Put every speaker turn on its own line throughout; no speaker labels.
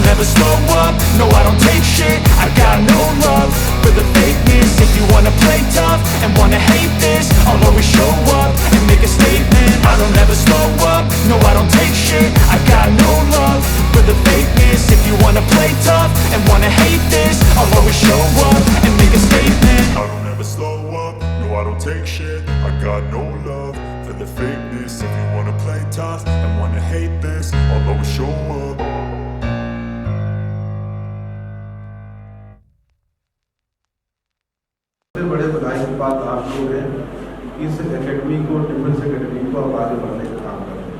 never slow up, no I don't take shit. I got no love for the fakeness. If you wanna play tough and wanna hate this, I'll always show up and make a statement. I don't ever slow up, no I don't take shit. I got no love for the fakeness. If you wanna play tough and wanna hate this, I'll always show up and make a statement.
I don't ever slow up, no I don't take shit. I got no love for the fakeness. If you wanna play tough and wanna hate this, I'll always show up.
सबसे बड़े बधाई की बात आप लोग हैं कि इस एकेडमी को, डिफेंस एकेडमी को आप आगे बढ़ाने का काम कर रहे हैं।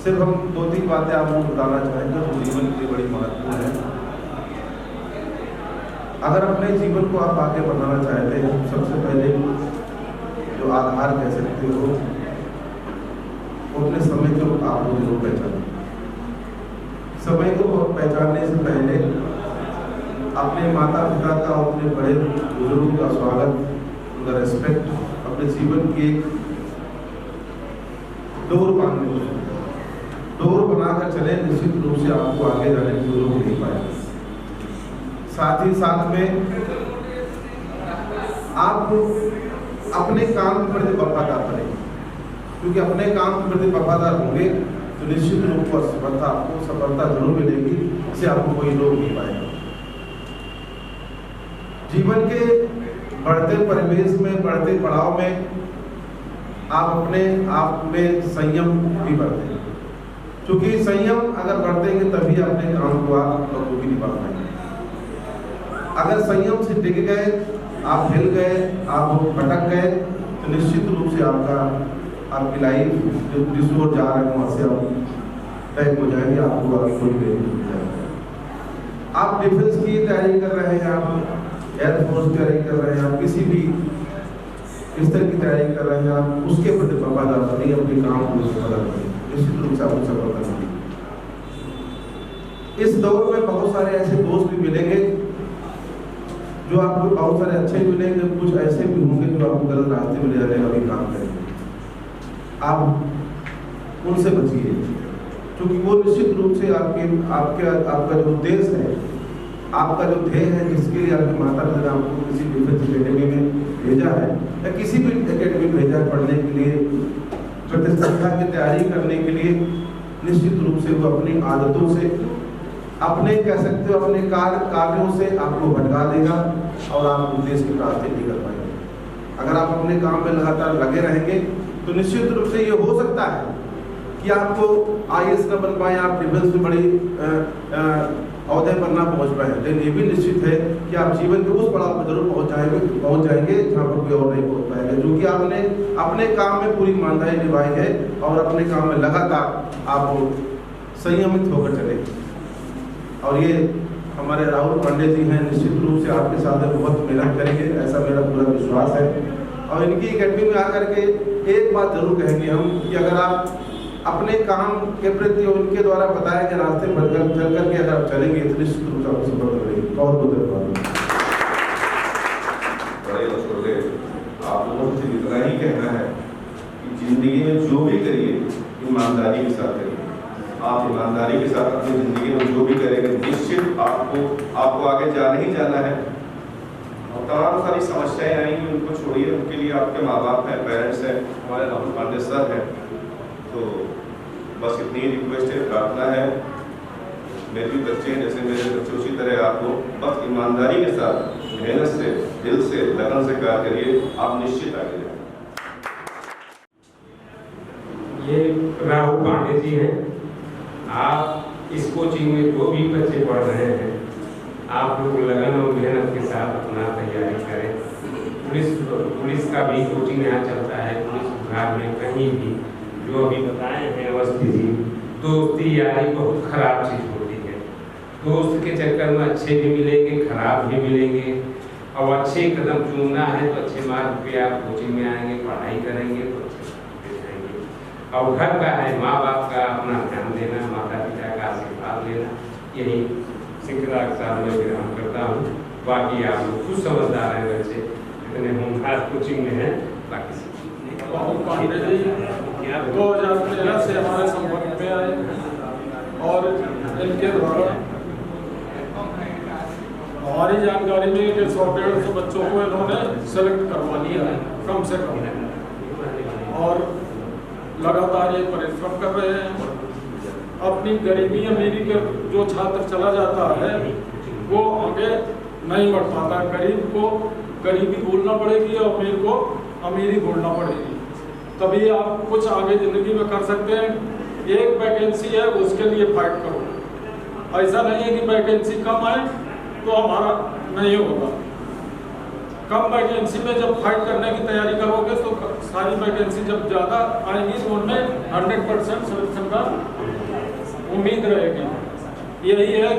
सिर्फ हम 2-3 बातें आपको बताना चाहेंगे जो जीवन के लिए बड़ी महत्वपूर्ण है। अगर अपने जीवन को आप आगे बढ़ाना चाहते हैं, सबसे पहले जो आधार कह सकते हो अपने समय को आपको जरूर पहचानें। समय को पहचानने से पहले अपने माता पिता का, अपने बड़े बुजुर्गों का स्वागत, उनका रेस्पेक्ट अपने जीवन की एक डोर बनाकर चले, निश्चित रूप से आपको आगे जाने की रोक नहीं पाएगा। साथ ही साथ में आप अपने काम के प्रति वफादार बने, क्योंकि अपने काम के प्रति वफादार होंगे तो निश्चित रूप से आपको सफलता जरूर मिलेगी, इससे आपको कोई रोक नहीं पाएगा। जीवन के बढ़ते परिवेश में, बढ़ते पड़ाव में आप अपने आप में संयम भी बरतें, क्योंकि संयम अगर बरतेंगे तभी अपने काम को आप बखूबी निभा पाएंगे। अगर संयम से टिक गए, आप हिल गए, आप भटक गए तो निश्चित रूप से आपकी लाइफ जिस ओर जा रहे हैं वहाँ से आप बैक हो जाएंगे, आपको आगे कोई नहीं मिल जाएगा। आप डिफेंस की तैयारी कर रहे हैं, आप एयरफोर्स की तैयारी कर रहे हैं, आप किसी भी स्तर की तैयारी कर रहे हैं, आप उसके प्रति वफादार बनिए, अपने काम को सफल करें, निश्चित रूप से आपको सफलता मिलेगी। इस दौर में बहुत सारे ऐसे दोस्त भी मिलेंगे जो आपको, बहुत सारे अच्छे मिलेंगे, कुछ ऐसे भी होंगे जो आपको गलत रास्ते में ले जाने का भी काम करेंगे। आप उनसे बचिए, क्योंकि वो निश्चित रूप से आपका जो उद्देश्य है, आपका जो ध्येय है, जिसके लिए आपके माता पिता ने आपको किसी डिफेंस एकेडमी में भेजा है या किसी भी एकेडमी में भेजा है पढ़ने के लिए, प्रतिस्पर्धा की तैयारी करने के लिए, निश्चित रूप से वो अपनी आदतों से, अपने कह सकते हो अपने कार्यों से आपको भटका देगा और आप उद्देश्य की प्राप्ति नहीं कर पाएंगे। अगर आप अपने काम में लगातार लगे रहेंगे तो निश्चित रूप से ये हो सकता है कि आपको IAS न बन पाए, आप डिफेंस में बड़ी अहदे पर ना पहुंच पाए, लेकिन ये भी निश्चित है कि आप जीवन के उस पड़ाव पर जरूर पहुंच जाएंगे जहां पर कोई और नहीं पहुंच पाएगा, जो कि आपने अपने काम में पूरी ईमानदारी निभाई है और अपने काम में लगातार आप संयमित होकर चले। और ये हमारे राहुल पांडे जी हैं, निश्चित रूप से आपके साथ बहुत मेहनत करेंगे, ऐसा मेरा पूरा विश्वास है। और इनकी एकेडमी में आकर के एक बात जरूर कहेंगे हम कि अगर आप अपने काम के प्रति उनके द्वारा बताए गए रास्ते पर चल करके अगर आप चलेंगे तो निश्चित रूप से आपको सफल करेंगे। बहुत बहुत धन्यवाद।
बड़े छोटे आप लोगों से इतना ही कहना है कि जिंदगी में जो भी करिए ईमानदारी के साथ करिए। आप ईमानदारी के साथ अपनी जिंदगी में जो भी करेंगे निश्चित आपको आगे जाना ही जाना है। और तमाम सारी समस्याएं आएंगी, उनको छोड़िए, उनके लिए आपके माँ बाप हैं, पेरेंट्स हैं, हमारे राहुल पांडे सर हैं। तो बस इतनी रिक्वेस्ट है, प्रार्थना है, मेरे भी बच्चे हैं जैसे मेरे बच्चे, उसी तरह आपको बस ईमानदारी के साथ, मेहनत से, दिल से, लगन से कार्य करिए, आप निश्चित आगे जाएंगे।
ये राहुल पांडे जी हैं। आप इस कोचिंग में जो भी बच्चे पढ़ रहे हैं, आप लोग लगन और मेहनत के साथ अपना तैयारी करें। पुलिस का भी कोचिंग यहाँ चलता है, पुलिस विभाग में कहीं भी जो अभी बताए हैं अवस्थी जी, दोस्ती यारी बहुत खराब चीज़ होती है। दोस्त के चक्कर में अच्छे भी मिलेंगे, खराब भी मिलेंगे। और अच्छे कदम चुनना है तो अच्छे मार्ग पे आप कोचिंग में आएंगे, पढ़ाई करेंगे तो अच्छे जाएंगे। और घर का है, माँ बाप का अपना ध्यान देना, माता पिता का आशीर्वाद लेना, यही श्रृंखला के साथ मैं विराम करता हूँ। बाकी आप लोग कुछ समझदार हैं, बच्चे इतने होमखास कोचिंग में हैं। बाकी
पांडे जी 2013 से हमारे संपर्क में आए और इनके द्वारा हमारी जानकारी में कि 100-150 बच्चों को इन्होंने सेलेक्ट करवा लिया है कम से कम, और लगातार ये परिश्रम कर रहे हैं। अपनी गरीबी अमीरी के जो छात्र चला जाता है वो आगे नहीं बढ़ पाता। गरीब को गरीबी भूलना पड़ेगी और अमीर को अमीरी भूलना पड़ेगी, तभी आप कुछ आगे ज़िंदगी में कर सकते हैं। एक वैकेंसी है उसके लिए फाइट करो, ऐसा नहीं है कि वैकेंसी कम आए तो हमारा नहीं होगा। कम वैकेंसी में जब फाइट करने की तैयारी करोगे तो सारी वैकेंसी जब ज़्यादा आएंगी तो उनमें 100% सिलेक्शन का उम्मीद रहेगी। यही है,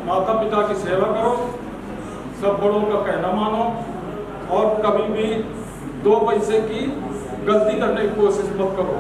माता पिता की सेवा करो, सब बड़ों का कहना मानो, और कभी भी 2 पैसे की गलती करने की कोशिश मत करो।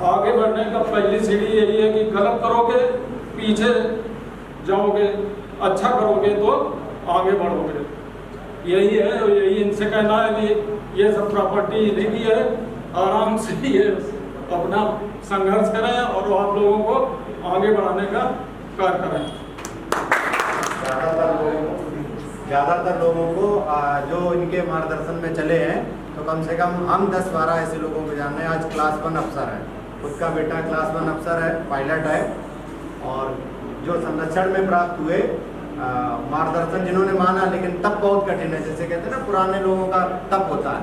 आगे बढ़ने का पहली सीढ़ी यही है कि गलत करोगे पीछे जाओगे, अच्छा करोगे तो आगे बढ़ोगे। यही है, और यही इनसे कहना है कि ये सब प्रॉपर्टी इन्हीं की है, आराम से ये अपना संघर्ष करें और आप लोगों को आगे बढ़ाने का कार्य करें।
ज़्यादातर लोगों को जो इनके मार्गदर्शन में चले हैं, तो कम से कम हम 10-12 ऐसे लोगों को जान रहे हैं। आज क्लास 1 अफसर है, खुद का बेटा क्लास 1 अफसर है, पायलट है, और जो संरक्षण में प्राप्त हुए मार्गदर्शन जिन्होंने माना, लेकिन तब बहुत कठिन है। जैसे कहते हैं ना, पुराने लोगों का तब होता है।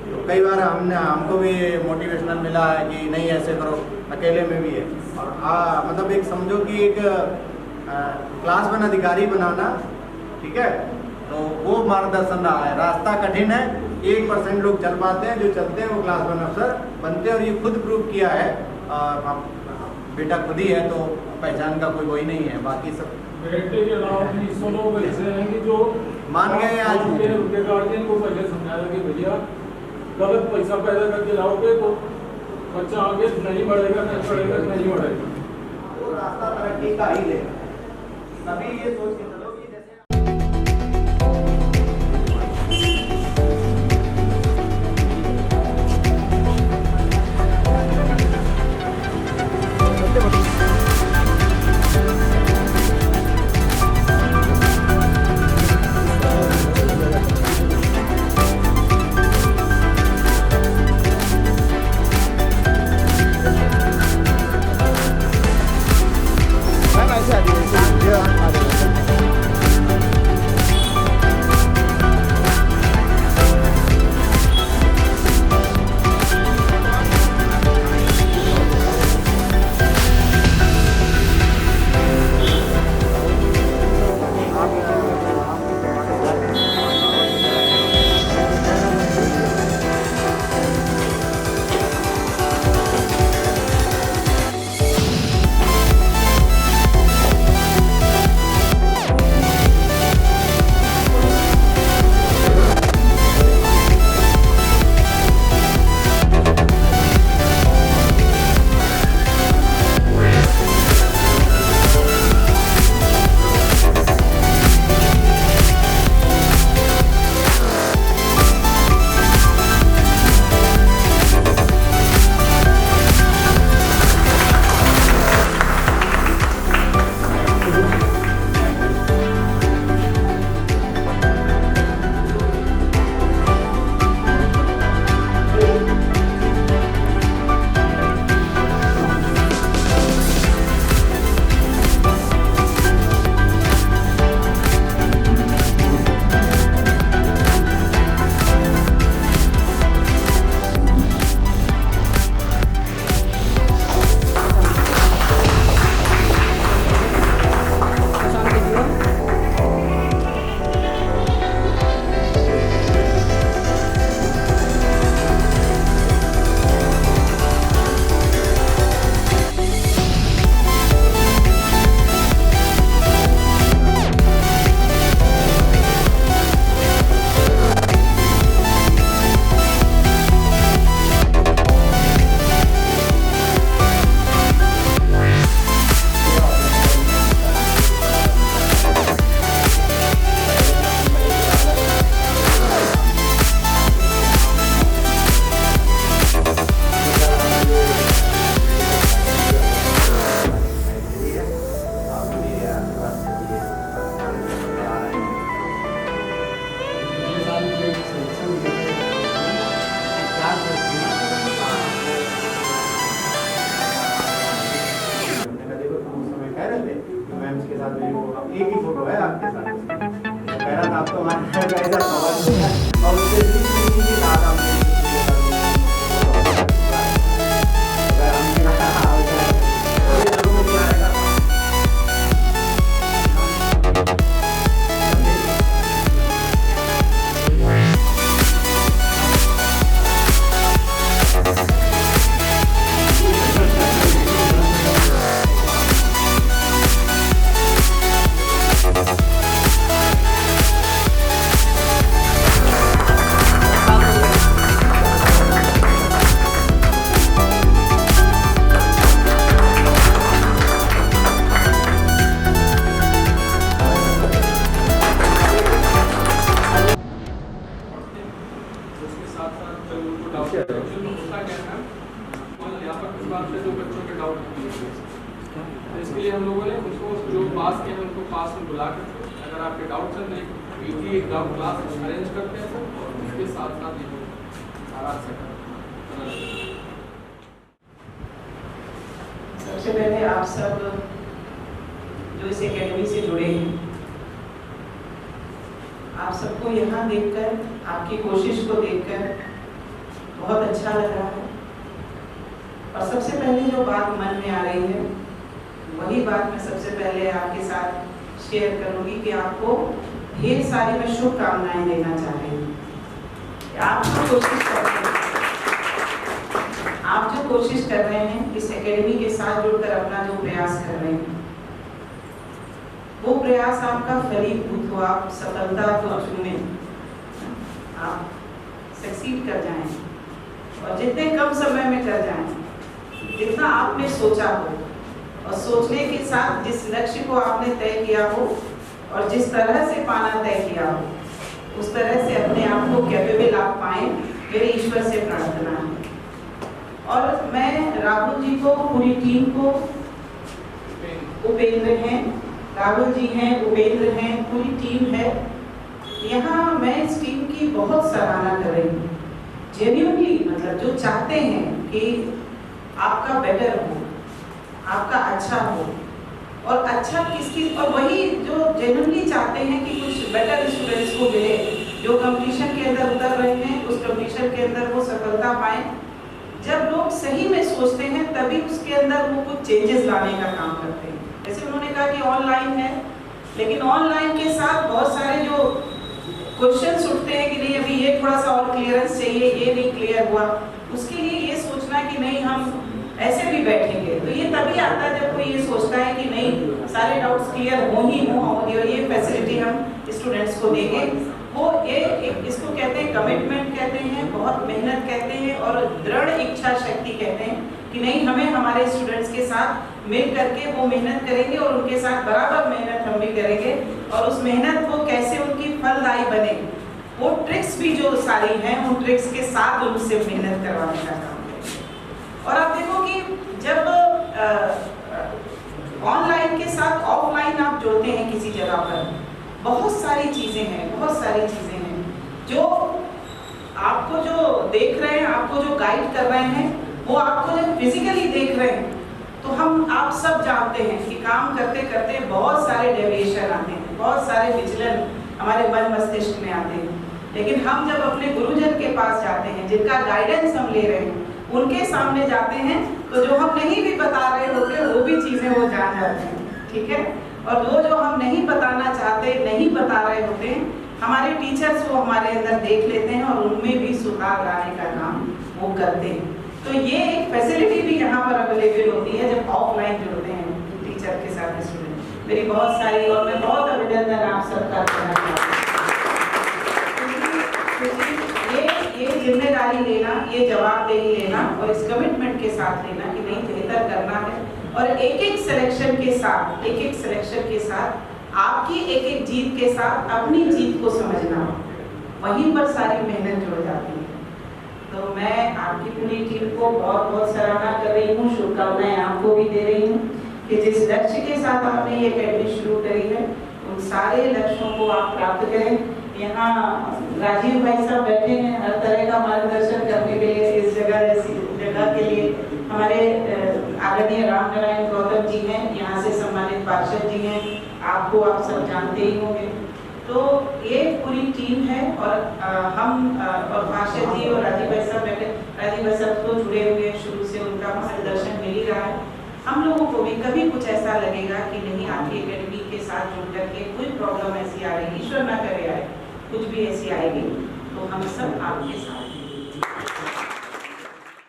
तो कई बार हमको भी मोटिवेशनल मिला है कि नहीं ऐसे करो, अकेले में भी है। और मतलब एक समझो कि एक क्लास 1 अधिकारी बनाना, ठीक है, तो वो मार्गदर्शन रहा है। रास्ता कठिन है, 1% लोग चल पाते हैं, जो चलते हैं वो क्लास 1 अफसर बनते हैं, और ये खुद प्रूव किया है। बेटा खुद ही है, तो पहचान का कोई वही नहीं है। बाकी सब
बेटे के अलावा 100 लोग ऐसे हैं कि जो
मान गए। आज
उनके गार्जियन को पहले समझाया कि भैया गलत पैसा पैदा करके लाओगे तो बच्चा आगे नहीं बढ़ेगा, नहीं बढ़ेगा।
वो रास्ता तरक्की का ही लेगा। तभी ये सोच के चलो कि जैसे मैम्स के साथ मेरी फोटो, एक ही फोटो है आपके साथ। तो कह रहा था आपको हमारा ऐसा सवाल होगा और उससे भी साथ हम
इसके लिए हम लोगों ने उसको जो पास के हैं उनको पास में बुला करके अगर आपके डाउट्स हैं तो एक डाउट क्लास अरेंज करते हैं और उसके साथ साथ ये सारा
सबसे पहले आप सब जो इस एकेडमी से जुड़े हैं, आप सबको यहाँ देखकर, आपकी कोशिश को देखकर बहुत अच्छा लग रहा है। और सबसे पहले जो बात मन में आ रही है वही बात मैं सबसे पहले आपके साथ शेयर करूंगी कि आपको ढेर सारी मैं शुभकामनाएं देना चाह रही हूँ। आप जो कोशिश कर रहे हैं इस एकेडमी के साथ जुड़कर अपना जो प्रयास कर रहे हैं, वो प्रयास आपका फलीभूत हो, आप सफलता को चुने, आप सक्सीड कर जाएं और जितने कम समय में कर जाएं, जितना आपने सोचा हो और सोचने के साथ जिस लक्ष्य को आपने तय किया हो और जिस तरह से पाना तय किया हो, उस तरह से अपने आप को कैपेबल आप पाएं, मेरे ईश्वर से प्रार्थना है। और मैं राहुल जी को, पूरी टीम को, उपेंद्र हैं, राहुल जी हैं, उपेंद्र हैं, पूरी टीम है यहाँ, मैं इस टीम की बहुत सराहना कर रही हूँ। जेन्युइनली मतलब जो चाहते हैं कि आपका बेटर हो, आपका अच्छा हो, और अच्छा किसकी, और वही जो जेन्युइनली चाहते हैं कि कुछ बेटर स्टूडेंट्स को मिले, जो कंपटीशन के अंदर उतर रहे हैं उस कंपटीशन के अंदर वो सफलता पाएं। जब लोग सही में सोचते हैं तभी उसके अंदर वो कुछ चेंजेस लाने का काम करते हैं। जैसे उन्होंने कहा कि ऑनलाइन है, लेकिन ऑनलाइन के साथ बहुत सारे जो क्वेश्चंस उठते हैं कि नहीं अभी ये थोड़ा सा और क्लियरेंस चाहिए, ये नहीं क्लियर हुआ, उसके लिए ये सोचना कि नहीं हम ऐसे भी बैठेंगे, तो ये तभी आता है जब कोई ये सोचता है कि नहीं सारे डाउट्स क्लियर हो ही हो, और ये फैसिलिटी हम स्टूडेंट्स को देंगे। वो ये इसको कहते हैं कमिटमेंट कहते हैं, बहुत मेहनत कहते हैं और दृढ़ इच्छा शक्ति कहते हैं कि नहीं हमें हमारे स्टूडेंट्स के साथ मिल करके वो मेहनत करेंगे और उनके साथ बराबर मेहनत हम भी करेंगे, और उस मेहनत को कैसे उनकी फलदायी बने, वो ट्रिक्स भी जो सारी हैं उन ट्रिक्स के साथ उनसे मेहनत करवाने का काम करेंगे। और आप देखो कि जब ऑनलाइन के साथ ऑफलाइन आप जोड़ते हैं किसी जगह पर, बहुत सारी चीज़ें हैं जो आपको जो देख रहे हैं, आपको जो गाइड कर रहे हैं, वो आपको जब फिजिकली देख रहे हैं तो आप सब जानते हैं कि काम करते करते बहुत सारे डेविएशन आते हैं, बहुत सारे विचलन हमारे मन मस्तिष्क में आते हैं, लेकिन हम जब अपने गुरुजन के पास जाते हैं, जिनका गाइडेंस हम ले रहे हैं, उनके सामने जाते हैं, तो जो हम नहीं भी बता रहे होते वो भी चीज़ें वो जान जाते हैं, ठीक है। और वो जो हम नहीं बताना चाहते, नहीं बता रहे होते हैं, हमारे टीचर्स वो हमारे अंदर देख लेते हैं और उनमें भी सुधार लाने का काम वो करते हैं। तो ये एक फैसिलिटी भी यहाँ पर अवेलेबल होती है जब ऑफलाइन जुड़ते हैं टीचर के साथ स्टूडेंट। मेरी बहुत सारी, और मैं बहुत अभिनंदन आप सबका करना चाहती हूँ। ये जिम्मेदारी लेना, ये जवाबदेही लेना और इस कमिटमेंट के साथ लेना कि नहीं बेहतर करना है, और एक एक सिलेक्शन के साथ आपकी एक एक जीत के साथ अपनी जीत को समझना, वहीं पर सारी मेहनत जुड़ जाती है। तो मैं आपकी पूरी टीम को बहुत बहुत सराहना कर रही हूँ, शुभकामनाएं आपको भी दे रही हूँ कि जिस लक्ष्य के साथ आपने ये अकेडमी शुरू करी है उन सारे लक्ष्यों को आप प्राप्त करें। यहाँ राजीव भाई साहब बैठे हैं हर तरह का मार्गदर्शन करने के लिए, इस जगह जैसी जगह के लिए हमारे आदरणीय रामनारायण गौतम जी हैं, यहाँ से सम्मानित पार्षद जी हैं, आपको आप सब जानते ही होंगे। तो ये पूरी टीम है और हम और पार्षद जी और राजीव भाई साहब तो जुड़े हुए शुरू से, उनका मार्गदर्शन मिल ही रहा है। हम लोगों को भी कभी कुछ ऐसा लगेगा कि नहीं आपकी एकेडमी के साथ जुड़ करके कोई प्रॉब्लम ऐसी आ रही, ईश्वर ना करे आए, कुछ भी ऐसी आएगी, तो हम सब आपके साथ